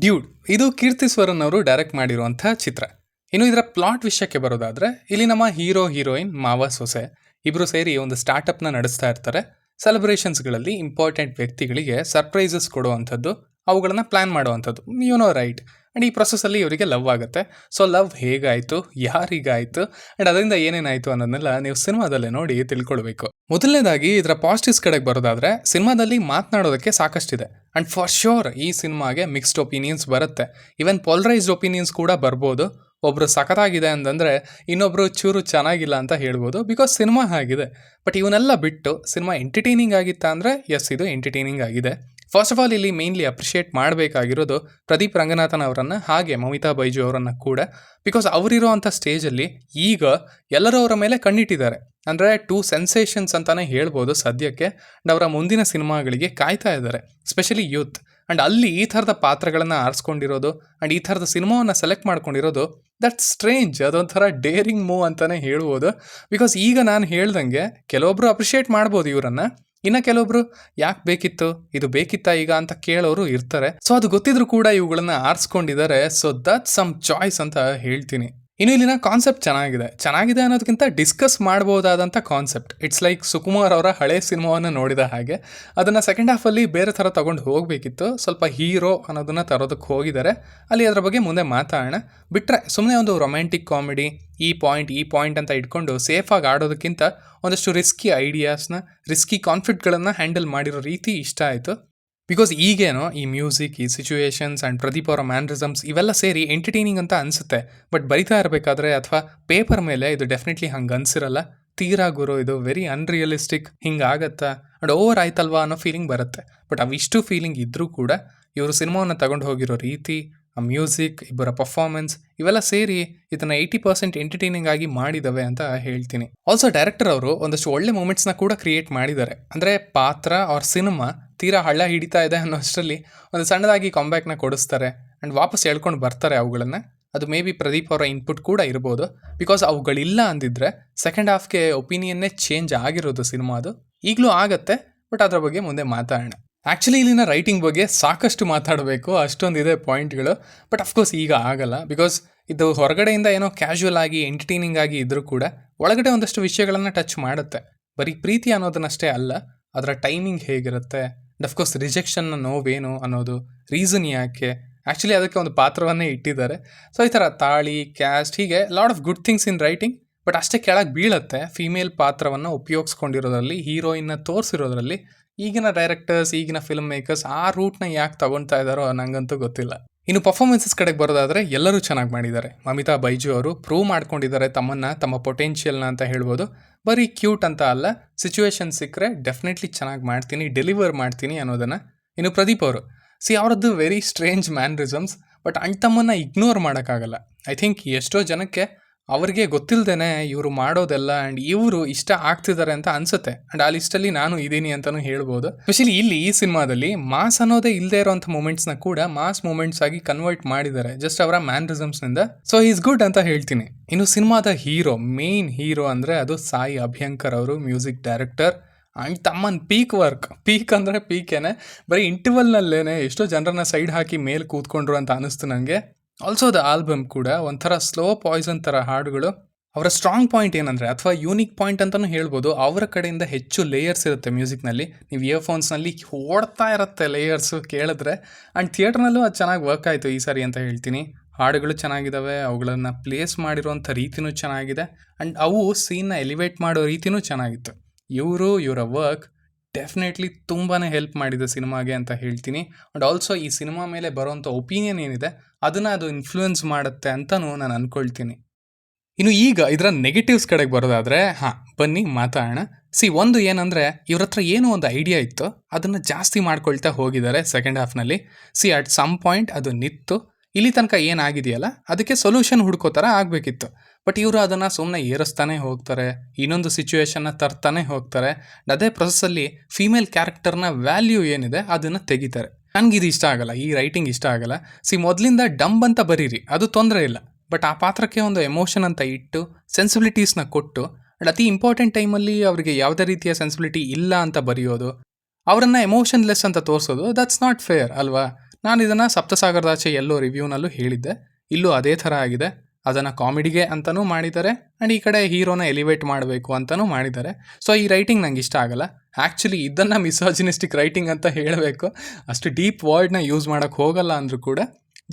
Dude ಇದು ಕೀರ್ತಿ ಸ್ವರನ್ ಅವರು direct ಮಾಡಿರುವಂಥ ಚಿತ್ರ. ಇನ್ನು ಇದರ ಪ್ಲಾಟ್ ವಿಷಯಕ್ಕೆ ಬರೋದಾದ್ರೆ, ಇಲ್ಲಿ ನಮ್ಮ ಹೀರೋ ಹೀರೋಯಿನ್ ಮಾವ ಸೊಸೆ ಇಬ್ರು ಸೇರಿ ಒಂದು ಸ್ಟಾರ್ಟಪ್ನ ನಡೆಸ್ತಾ ಇರ್ತಾರೆ. ಸೆಲೆಬ್ರೇಷನ್ಸ್ಗಳಲ್ಲಿ ಇಂಪಾರ್ಟೆಂಟ್ ವ್ಯಕ್ತಿಗಳಿಗೆ ಸರ್ಪ್ರೈಸಸ್ ಕೊಡುವಂಥದ್ದು, ಅವುಗಳನ್ನ ಪ್ಲಾನ್ ಮಾಡುವಂಥದ್ದು, ರೈಟ್. ಆ್ಯಂಡ್ ಈ ಪ್ರೊಸೆಸ್ಸಲ್ಲಿ ಇವರಿಗೆ ಲವ್ ಆಗುತ್ತೆ. ಸೊ ಲವ್ ಹೇಗಾಯಿತು, ಯಾರಿಗಾಯಿತು, ಆ್ಯಂಡ್ ಅದರಿಂದ ಏನೇನಾಯಿತು ಅನ್ನೋದನ್ನೆಲ್ಲ ನೀವು ಸಿನಿಮಾದಲ್ಲೇ ನೋಡಿ ತಿಳ್ಕೊಳ್ಬೇಕು. ಮೊದಲನೇದಾಗಿ ಇದರ ಪಾಸಿಟಿವ್ಸ್ ಕಡೆಗೆ ಬರೋದಾದ್ರೆ, ಸಿನಿಮಾದಲ್ಲಿ ಮಾತನಾಡೋದಕ್ಕೆ ಸಾಕಷ್ಟಿದೆ. ಆ್ಯಂಡ್ ಫಾರ್ ಶ್ಯೂರ್ ಈ ಸಿನಿಮಾಗೆ ಮಿಕ್ಸ್ಡ್ ಒಪಿನಿಯನ್ಸ್ ಬರುತ್ತೆ. ಈವನ್ ಪೋಲರೈಸ್ಡ್ ಒಪಿನಿಯನ್ಸ್ ಕೂಡ ಬರ್ಬೋದು. ಒಬ್ರು ಸಖತ್ತಾಗಿದೆ ಅಂತಂದರೆ ಇನ್ನೊಬ್ರು ಚೂರು ಚೆನ್ನಾಗಿಲ್ಲ ಅಂತ ಹೇಳ್ಬೋದು, ಬಿಕಾಸ್ ಸಿನಿಮಾ ಆಗಿದೆ. ಬಟ್ ಇವನ್ನೆಲ್ಲ ಬಿಟ್ಟು ಸಿನಿಮಾ ಎಂಟರ್ಟೈನಿಂಗ್ ಆಗಿತ್ತಾ ಅಂದರೆ ಎಸ್, ಇದು ಎಂಟರ್ಟೈನಿಂಗ್ ಆಗಿದೆ. ಫಸ್ಟ್ ಆಫ್ ಆಲ್ ಇಲ್ಲಿ ಮೇನ್ಲಿ ಅಪ್ರಿಷಿಯೇಟ್ ಮಾಡಬೇಕಾಗಿರೋದು ಪ್ರದೀಪ್ ರಂಗನಾಥನ್ ಅವರನ್ನು, ಹಾಗೆ ಮಮಿತಾ ಬೈಜು ಅವರನ್ನು ಕೂಡ. ಬಿಕಾಸ್ ಅವರಿರೋ ಅಂಥ ಸ್ಟೇಜಲ್ಲಿ ಈಗ ಎಲ್ಲರೂ ಅವರ ಮೇಲೆ ಕಣ್ಣಿಟ್ಟಿದ್ದಾರೆ. ಅಂದರೆ ಟೂ ಸೆನ್ಸೇಷನ್ಸ್ ಅಂತಲೇ ಹೇಳ್ಬೋದು ಸದ್ಯಕ್ಕೆ. ಆ್ಯಂಡ್ ಅವರ ಮುಂದಿನ ಸಿನಿಮಾಗಳಿಗೆ ಕಾಯ್ತಾ ಇದ್ದಾರೆ, ಸ್ಪೆಷಲಿ ಯೂತ್. ಆ್ಯಂಡ್ ಅಲ್ಲಿ ಈ ಥರದ ಪಾತ್ರಗಳನ್ನು ಆರಿಸ್ಕೊಂಡಿರೋದು ಆ್ಯಂಡ್ ಈ ಥರದ ಸಿನಿಮಾವನ್ನು ಸೆಲೆಕ್ಟ್ ಮಾಡ್ಕೊಂಡಿರೋದು, ದಟ್ ಸ್ಟ್ರೇಂಜ್. ಅದೊಂಥರ ಡೇರಿಂಗ್ ಮೂವ್ ಅಂತಲೇ ಹೇಳ್ಬೋದು. ಬಿಕಾಸ್ ಈಗ ನಾನು ಹೇಳ್ದಂಗೆ ಕೆಲವೊಬ್ರು ಅಪ್ರಿಷಿಯೇಟ್ ಮಾಡ್ಬೋದು ಇವರನ್ನು, ಇನ್ನು ಕೆಲವೊಬ್ರು ಯಾಕೆ ಬೇಕಿತ್ತು, ಇದು ಬೇಕಿತ್ತಾ ಈಗ ಅಂತ ಕೇಳೋರು ಇರ್ತಾರೆ. ಸೊ ಅದು ಗೊತ್ತಿದ್ರು ಕೂಡ ಇವುಗಳನ್ನ ಆರಿಸ್ಕೊಂಡಿದ್ದಾರೆ. ಸೊ ದಟ್ ಸಮ್ ಚಾಯ್ಸ್ ಅಂತ ಹೇಳ್ತೀನಿ. ಇನ್ನು ಇಲ್ಲಿನ ಕಾನ್ಸೆಪ್ಟ್ ಚೆನ್ನಾಗಿದೆ ಅನ್ನೋದಕ್ಕಿಂತ ಡಿಸ್ಕಸ್ ಮಾಡ್ಬೋದಾದಂಥ ಕಾನ್ಸೆಪ್ಟ್. ಇಟ್ಸ್ ಲೈಕ್ ಸುಕುಮಾರ್ ಅವರ ಹಳೆ ಸಿನಿಮಾವನ್ನು ನೋಡಿದ ಹಾಗೆ ಅದನ್ನು ಸೆಕೆಂಡ್ ಹಾಫಲ್ಲಿ ಬೇರೆ ಥರ ತೊಗೊಂಡು ಹೋಗಬೇಕಿತ್ತು. ಸ್ವಲ್ಪ ಹೀರೋ ಅನ್ನೋದನ್ನು ತರೋದಕ್ಕೆ ಹೋಗಿದ್ದಾರೆ. ಅಲ್ಲಿ ಅದರ ಬಗ್ಗೆ ಮುಂದೆ ಮಾತಾಡೋಣ. ಬಿಟ್ಟರೆ ಸುಮ್ಮನೆ ಒಂದು ರೊಮ್ಯಾಂಟಿಕ್ ಕಾಮಿಡಿ ಈ ಪಾಯಿಂಟ್ ಅಂತ ಇಟ್ಕೊಂಡು ಸೇಫಾಗಿ ಆಡೋದಕ್ಕಿಂತ ಒಂದಷ್ಟು ರಿಸ್ಕಿ ಐಡಿಯಾಸ್ನ, ರಿಸ್ಕಿ ಕಾನ್ಫ್ಲಿಕ್ಟ್ಗಳನ್ನು ಹ್ಯಾಂಡಲ್ ಮಾಡಿರೋ ರೀತಿ ಇಷ್ಟ ಆಯಿತು. ಬಿಕಾಸ್ ಈಗೇನೋ ಈ ಮ್ಯೂಸಿಕ್, ಈ ಸಿಚುವೇಶನ್ಸ್ ಆ್ಯಂಡ್ ಪ್ರದೀಪ್ ಅವರ ಮ್ಯಾನ್ರಿಸಮ್ಸ್ ಇವೆಲ್ಲ ಸೇರಿ ಎಂಟರ್ಟೈನಿಂಗ್ ಅಂತ ಅನಿಸುತ್ತೆ. ಬಟ್ ಬರಿತಾ ಇರಬೇಕಾದ್ರೆ ಅಥವಾ ಪೇಪರ್ ಮೇಲೆ ಇದು ಡೆಫಿನೆಟ್ಲಿ ಹಂಗೆ ಅನಿಸಿರಲ್ಲ. ತೀರಾ ಗುರು, ಇದು ವೆರಿ ಅನ್ರಿಯಲಿಸ್ಟಿಕ್, ಹಿಂಗಾಗತ್ತಾ ಆ್ಯಂಡ್ ಓವರ್ ಆಯ್ತಲ್ವಾ ಅನ್ನೋ ಫೀಲಿಂಗ್ ಬರುತ್ತೆ. ಬಟ್ ಅವಿಷ್ಟು ಫೀಲಿಂಗ್ ಇದ್ದರೂ ಕೂಡ ಇವರು ಸಿನಿಮಾವನ್ನು ತಗೊಂಡು ಹೋಗಿರೋ ರೀತಿ, ಆ ಮ್ಯೂಸಿಕ್, ಇಬ್ಬರ ಪರ್ಫಾರ್ಮೆನ್ಸ್ ಇವೆಲ್ಲ ಸೇರಿ ಇದನ್ನು 80% ಎಂಟರ್ಟೈನಿಂಗ್ ಆಗಿ ಮಾಡಿದವೆ ಅಂತ ಹೇಳ್ತೀನಿ. ಆಲ್ಸೋ ಡೈರೆಕ್ಟರ್ ಅವರು ಒಂದಷ್ಟು ಒಳ್ಳೆ ಮೂಮೆಂಟ್ಸ್ನ ಕೂಡ ಕ್ರಿಯೇಟ್ ಮಾಡಿದ್ದಾರೆ. ಅಂದರೆ ಪಾತ್ರ ಅವ್ರ ಸಿನಿಮಾ ತೀರಾ ಹಳ್ಳ ಹಿಡಿತಾ ಇದೆ ಅನ್ನೋ ಅಷ್ಟರಲ್ಲಿ ಒಂದು ಸಣ್ಣದಾಗಿ ಕಾಂಬ್ಯಾಕ್ನ ಕೊಡಿಸ್ತಾರೆ ಆ್ಯಂಡ್ ವಾಪಸ್ ಹೇಳ್ಕೊಂಡು ಬರ್ತಾರೆ ಅವುಗಳನ್ನು. ಅದು ಮೇ ಬಿ ಪ್ರದೀಪ್ ಅವರ ಇನ್ಪುಟ್ ಕೂಡ ಇರ್ಬೋದು. ಬಿಕಾಸ್ ಅವುಗಳಿಲ್ಲ ಅಂದಿದ್ರೆ ಸೆಕೆಂಡ್ ಹಾಫ್ಗೆ ಒಪಿನಿಯನ್ನೇ ಚೇಂಜ್ ಆಗಿರೋದು ಸಿನಿಮಾದು. ಈಗಲೂ ಆಗತ್ತೆ, ಬಟ್ ಅದರ ಬಗ್ಗೆ ಮುಂದೆ ಮಾತಾಡೋಣ. ಆ್ಯಕ್ಚುಲಿ ಇಲ್ಲಿನ ರೈಟಿಂಗ್ ಬಗ್ಗೆ ಸಾಕಷ್ಟು ಮಾತಾಡಬೇಕು, ಅಷ್ಟೊಂದಿದೆ ಪಾಯಿಂಟ್ಗಳು. ಬಟ್ ಅಫ್ಕೋರ್ಸ್ ಈಗ ಆಗಲ್ಲ. ಬಿಕಾಸ್ ಇದು ಹೊರಗಡೆಯಿಂದ ಏನೋ ಕ್ಯಾಶುವಲ್ ಆಗಿ ಎಂಟರ್ಟೈನಿಂಗ್ ಆಗಿ ಇದ್ದರೂ ಕೂಡ ಒಳಗಡೆ ಒಂದಷ್ಟು ವಿಷಯಗಳನ್ನು ಟಚ್ ಮಾಡುತ್ತೆ. ಬರೀ ಪ್ರೀತಿ ಅನ್ನೋದನ್ನಷ್ಟೇ ಅಲ್ಲ, ಅದರ ಟೈಮಿಂಗ್ ಹೇಗಿರುತ್ತೆ, ಅಫ್ಕೋರ್ಸ್ ರಿಜೆಕ್ಷನ್ನ ನೋವೇನು ಅನ್ನೋದು, ರೀಸನ್ ಯಾಕೆ, ಆ್ಯಕ್ಚುಲಿ ಅದಕ್ಕೆ ಒಂದು ಪಾತ್ರವನ್ನೇ ಇಟ್ಟಿದ್ದಾರೆ. ಸೊ ಈ ಥರ ತಾಳಿ, ಕ್ಯಾಸ್ಟ್, ಹೀಗೆ lot of good things in writing. But ಅಷ್ಟೇ ಕೆಳಗೆ ಬೀಳುತ್ತೆ ಫೀಮೇಲ್ ಪಾತ್ರವನ್ನು ಉಪಯೋಗಿಸ್ಕೊಂಡಿರೋದ್ರಲ್ಲಿ, ಹೀರೋಯಿನ್ನ ತೋರಿಸಿರೋದ್ರಲ್ಲಿ. ಈಗಿನ ಡೈರೆಕ್ಟರ್ಸ್, ಈಗಿನ ಫಿಲ್ಮ್ ಮೇಕರ್ಸ್ ಆ ರೂಟ್ನ ಯಾಕೆ ತಗೊಳ್ತಾ ಇದ್ದಾರೋ ನನಗಂತೂ ಗೊತ್ತಿಲ್ಲ. ಇನ್ನು ಪರ್ಫಾರ್ಮೆನ್ಸಸ್ ಕಡೆಗೆ ಬರೋದಾದರೆ ಎಲ್ಲರೂ ಚೆನ್ನಾಗಿ ಮಾಡಿದ್ದಾರೆ. ಮಮಿತಾ ಬೈಜು ಅವರು ಪ್ರೂವ್ ಮಾಡ್ಕೊಂಡಿದ್ದಾರೆ ತಮ್ಮ ಪೊಟೆನ್ಷಿಯಲ್ನ ಅಂತ ಹೇಳ್ಬೋದು. ಬರೀ ಕ್ಯೂಟ್ ಅಂತ ಅಲ್ಲ, ಸಿಚುವೇಶನ್ ಸಿಕ್ಕರೆ ಡೆಫಿನೆಟ್ಲಿ ಚೆನ್ನಾಗಿ ಮಾಡ್ತೀನಿ, ಡೆಲಿವರ್ ಮಾಡ್ತೀನಿ ಅನ್ನೋದನ್ನು. ಇನ್ನು ಪ್ರದೀಪ್ ಅವರು ಅವರದ್ದು ವೆರಿ ಸ್ಟ್ರೇಂಜ್ ಮ್ಯಾನ್ರಿಸಮ್ಸ್. ಬಟ್ ಅಣ್ತಮ್ಮನ್ನು ಇಗ್ನೋರ್ ಮಾಡೋಕ್ಕಾಗಲ್ಲ. ಐ ಥಿಂಕ್ ಎಷ್ಟೋ ಜನಕ್ಕೆ ಅವ್ರಿಗೆ ಗೊತ್ತಿಲ್ಲದೇನೆ ಇವರು ಮಾಡೋದೆಲ್ಲ ಆ್ಯಂಡ್ ಇವರು ಇಷ್ಟ ಆಗ್ತಿದ್ದಾರೆ ಅಂತ ಅನಿಸುತ್ತೆ. ಆ್ಯಂಡ್ ಆ ಲಿಸ್ಟಲ್ಲಿ ನಾನು ಇದ್ದೀನಿ ಅಂತಲೂ ಹೇಳ್ಬೋದು. ಸ್ಪೆಷಲಿ ಇಲ್ಲಿ ಈ ಸಿನಿಮಾದಲ್ಲಿ ಮಾಸ್ ಅನ್ನೋದೇ ಇಲ್ಲದೆ ಇರೋಂಥ ಮೂಮೆಂಟ್ಸ್ನ ಕೂಡ ಮಾಸ್ ಮೂಮೆಂಟ್ಸ್ ಆಗಿ ಕನ್ವರ್ಟ್ ಮಾಡಿದ್ದಾರೆ ಜಸ್ಟ್ ಅವರ ಮ್ಯಾನ್ರಿಸಮ್ಸ್ನಿಂದ. ಸೊ ಈಸ್ ಗುಡ್ ಅಂತ ಹೇಳ್ತೀನಿ. ಇನ್ನು ಸಿನಿಮಾದ ಮೇನ್ ಹೀರೋ ಅಂದರೆ ಅದು ಸಾಯಿ ಅಭ್ಯಂಕರ್ ಅವರು, ಮ್ಯೂಸಿಕ್ ಡೈರೆಕ್ಟರ್. ಆ್ಯಂಡ್ ತಮ್ಮನ್ ಪೀಕ್ ಅಂದರೆ ಪೀಕೇನೆ. ಬರೀ ಇಂಟರ್ವಲ್ನಲ್ಲೇನೆ ಎಷ್ಟೋ ಜನರನ್ನ ಸೈಡ್ ಹಾಕಿ ಮೇಲೆ ಕೂತ್ಕೊಂಡ್ರು ಅಂತ ಅನಿಸ್ತು ನನಗೆ. ಆಲ್ಸೋ ದ ಆಲ್ಬಮ್ ಕೂಡ ಒಂಥರ ಸ್ಲೋ ಪಾಯ್ಸನ್ ಥರ ಹಾಡುಗಳು. ಅವರ ಸ್ಟ್ರಾಂಗ್ ಪಾಯಿಂಟ್ ಏನಂದರೆ, ಅಥವಾ ಯೂನಿಕ್ ಪಾಯಿಂಟ್ ಅಂತಲೂ ಹೇಳ್ಬೋದು, ಅವರ ಕಡೆಯಿಂದ ಹೆಚ್ಚು ಲೇಯರ್ಸ್ ಇರುತ್ತೆ ಮ್ಯೂಸಿಕ್ನಲ್ಲಿ. ನೀವು ಇಯರ್ಫೋನ್ಸ್ನಲ್ಲಿ ಓಡ್ತಾ ಇರುತ್ತೆ ಲೇಯರ್ಸು ಕೇಳಿದ್ರೆ. ಆ್ಯಂಡ್ ಥಿಯೇಟ್ರ್ನಲ್ಲೂ ಅದು ಚೆನ್ನಾಗಿ ವರ್ಕ್ ಆಯಿತು ಈ ಸಾರಿ ಅಂತ ಹೇಳ್ತೀನಿ. ಹಾಡುಗಳು ಚೆನ್ನಾಗಿದ್ದಾವೆ, ಅವುಗಳನ್ನು ಪ್ಲೇಸ್ ಮಾಡಿರೋಂಥ ರೀತಿಯೂ ಚೆನ್ನಾಗಿದೆ. ಆ್ಯಂಡ್ ಅವು ಸೀನ್ನ ಎಲಿವೇಟ್ ಮಾಡೋ ರೀತಿಯೂ ಚೆನ್ನಾಗಿತ್ತು. ಇವರ ವರ್ಕ್ ಡೆಫಿನೆಟ್ಲಿ ತುಂಬಾ ಹೆಲ್ಪ್ ಮಾಡಿದೆ ಸಿನಿಮಾಗೆ ಅಂತ ಹೇಳ್ತೀನಿ. ಆ್ಯಂಡ್ ಆಲ್ಸೋ ಈ ಸಿನಿಮಾ ಮೇಲೆ ಬರೋವಂಥ ಒಪಿನಿಯನ್ ಏನಿದೆ ಅದನ್ನು ಅದು ಇನ್ಫ್ಲೂಯೆನ್ಸ್ ಮಾಡುತ್ತೆ ಅಂತಲೂ ನಾನು ಅಂದ್ಕೊಳ್ತೀನಿ. ಇನ್ನು ಈಗ ಇದರ ನೆಗೆಟಿವ್ಸ್ ಕಡೆಗೆ ಬರೋದಾದರೆ, ಬನ್ನಿ ಮಾತಾಡೋಣ. ಒಂದು ಏನಂದರೆ, ಇವ್ರ ಹತ್ರ ಏನೋ ಒಂದು ಐಡಿಯಾ ಇತ್ತು, ಅದನ್ನು ಜಾಸ್ತಿ ಮಾಡ್ಕೊಳ್ತಾ ಹೋಗಿದ್ದಾರೆ ಸೆಕೆಂಡ್ ಹಾಫ್ನಲ್ಲಿ. ಅಟ್ ಸಮ್ ಪಾಯಿಂಟ್ ಅದು ನಿತ್ತು. ಇಲ್ಲಿ ತನಕ ಏನಾಗಿದೆಯಲ್ಲ ಅದಕ್ಕೆ ಸೊಲ್ಯೂಷನ್ ಹುಡ್ಕೋ ಥರ ಆಗಬೇಕಿತ್ತು. ಬಟ್ ಇವರು ಅದನ್ನು ಸುಮ್ಮನೆ ಏರಿಸ್ತಾನೆ ಹೋಗ್ತಾರೆ, ಇನ್ನೊಂದು ಸಿಚುವೇಶನ್ನ ತರ್ತಾನೆ ಹೋಗ್ತಾರೆ. ಅದೇ ಪ್ರೊಸೆಸ್ಸಲ್ಲಿ ಫೀಮೇಲ್ ಕ್ಯಾರೆಕ್ಟರ್ನ ವ್ಯಾಲ್ಯೂ ಏನಿದೆ ಅದನ್ನು ತೆಗಿತಾರೆ. ನನಗಿದು ಇಷ್ಟ ಆಗಲ್ಲ, ಈ ರೈಟಿಂಗ್ ಇಷ್ಟ ಆಗಲ್ಲ. ಮೊದಲಿಂದ ಡಂಬ್ ಅಂತ ಬರೀರಿ, ಅದು ತೊಂದರೆ ಇಲ್ಲ. ಬಟ್ ಆ ಪಾತ್ರಕ್ಕೆ ಒಂದು ಎಮೋಷನ್ ಅಂತ ಇಟ್ಟು ಸೆನ್ಸಿಬಿಲಿಟೀಸ್ನ ಕೊಟ್ಟು, ಅತಿ ಇಂಪಾರ್ಟೆಂಟ್ ಟೈಮಲ್ಲಿ ಅವರಿಗೆ ಯಾವುದೇ ರೀತಿಯ ಸೆನ್ಸಿಬಿಲಿಟಿ ಇಲ್ಲ ಅಂತ ಬರೆಯೋದು, ಅವರನ್ನು ಎಮೋಷನ್ಲೆಸ್ ಅಂತ ತೋರಿಸೋದು, ದಟ್ಸ್ ನಾಟ್ ಫೇರ್ ಅಲ್ವಾ? ನಾನು ಇದನ್ನು ಸಪ್ತಸಾಗರದಾಚೆ ಎಲ್ಲೋ ರಿವ್ಯೂನಲ್ಲೂ ಹೇಳಿದ್ದೆ. ಇಲ್ಲೂ ಅದೇ ಥರ ಆಗಿದೆ. ಅದನ್ನು ಕಾಮಿಡಿಗೆ ಅಂತಲೂ ಮಾಡಿದ್ದಾರೆ ಆ್ಯಂಡ್ ಈ ಕಡೆ ಹೀರೋನ ಎಲಿವೇಟ್ ಮಾಡಬೇಕು ಅಂತಲೂ ಮಾಡಿದ್ದಾರೆ. ಸೊ ಈ ರೈಟಿಂಗ್ ನಂಗೆ ಇಷ್ಟ ಆಗಲ್ಲ. ಆ್ಯಕ್ಚುಲಿ ಇದನ್ನು ಮಿಸಾಜಿನಿಸ್ಟಿಕ್ ರೈಟಿಂಗ್ ಅಂತ ಹೇಳಬೇಕು. ಅಷ್ಟು ಡೀಪ್ ವರ್ಡ್ನ ಯೂಸ್ ಮಾಡೋಕ್ಕೆ ಹೋಗಲ್ಲ ಅಂದರೂ ಕೂಡ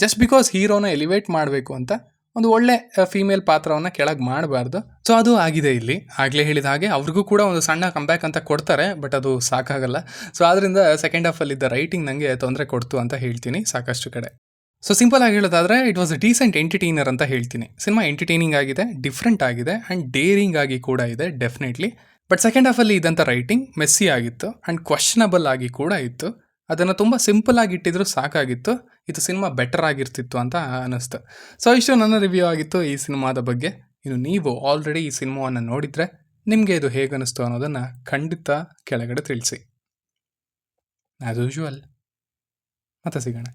ಜಸ್ಟ್ ಬಿಕಾಸ್ ಹೀರೋನ ಎಲಿವೇಟ್ ಮಾಡಬೇಕು ಅಂತ ಒಂದು ಒಳ್ಳೆ ಫೀಮೇಲ್ ಪಾತ್ರವನ್ನು ಕೆಳಗೆ ಮಾಡಬಾರ್ದು. ಸೊ ಅದು ಆಗಿದೆ ಇಲ್ಲಿ. ಆಗಲೇ ಹೇಳಿದ ಹಾಗೆ ಅವ್ರಿಗೂ ಕೂಡ ಒಂದು ಸಣ್ಣ ಕಂಬ್ಯಾಕ್ ಅಂತ ಕೊಡ್ತಾರೆ, ಬಟ್ ಅದು ಸಾಕಾಗಲ್ಲ. ಸೊ ಆದ್ದರಿಂದ ಸೆಕೆಂಡ್ ಹಾಫಲ್ಲಿದ್ದ ರೈಟಿಂಗ್ ನನಗೆ ತೊಂದರೆ ಕೊಡ್ತು ಅಂತ ಹೇಳ್ತೀನಿ ಸಾಕಷ್ಟು ಕಡೆ. ಸೊ ಸಿಂಪಲ್ ಆಗಿ ಹೇಳೋದಾದರೆ it was a decent entertainer ಅಂತ ಹೇಳ್ತೀನಿ. ಸಿನಿಮಾ ಎಂಟರ್ಟೈನಿಂಗ್ ಆಗಿದೆ, ಡಿಫ್ರೆಂಟ್ ಆಗಿದೆ ಆ್ಯಂಡ್ ಡೇರಿಂಗ್ ಆಗಿ ಕೂಡ ಇದೆ ಡೆಫಿನೆಟ್ಲಿ. ಬಟ್ ಸೆಕೆಂಡ್ ಹಾಫಲ್ಲಿ ಇದ್ದಂಥ ರೈಟಿಂಗ್ ಮೆಸ್ಸಿ ಆಗಿತ್ತು ಆ್ಯಂಡ್ ಕ್ವಶನಬಲ್ ಆಗಿ ಕೂಡ ಇತ್ತು. ಅದನ್ನು ತುಂಬ ಸಿಂಪಲ್ ಆಗಿ ಇಟ್ಟಿದ್ರು ಸಾಕಾಗಿತ್ತು. ಇದು ಸಿನಿಮಾ ಬೆಟರ್ ಆಗಿರ್ತಿತ್ತು ಅಂತ ಅನ್ನಿಸ್ತು. ಸೊ ಇಷ್ಟು ನನ್ನ ರಿವ್ಯೂ ಆಗಿತ್ತು ಈ ಸಿನಿಮಾದ ಬಗ್ಗೆ. ಇನ್ನು ನೀವು ಆಲ್ರೆಡಿ ಈ ಸಿನಿಮಾವನ್ನು ನೋಡಿದರೆ ನಿಮಗೆ ಇದು ಹೇಗೆ ಅನ್ನಿಸ್ತು ಅನ್ನೋದನ್ನು ಖಂಡಿತ ಕೆಳಗಡೆ ತಿಳಿಸಿ. ಆ್ಯಸ್ ಯೂಶುವಲ್ ಮತ್ತೆ ಸಿಗೋಣ.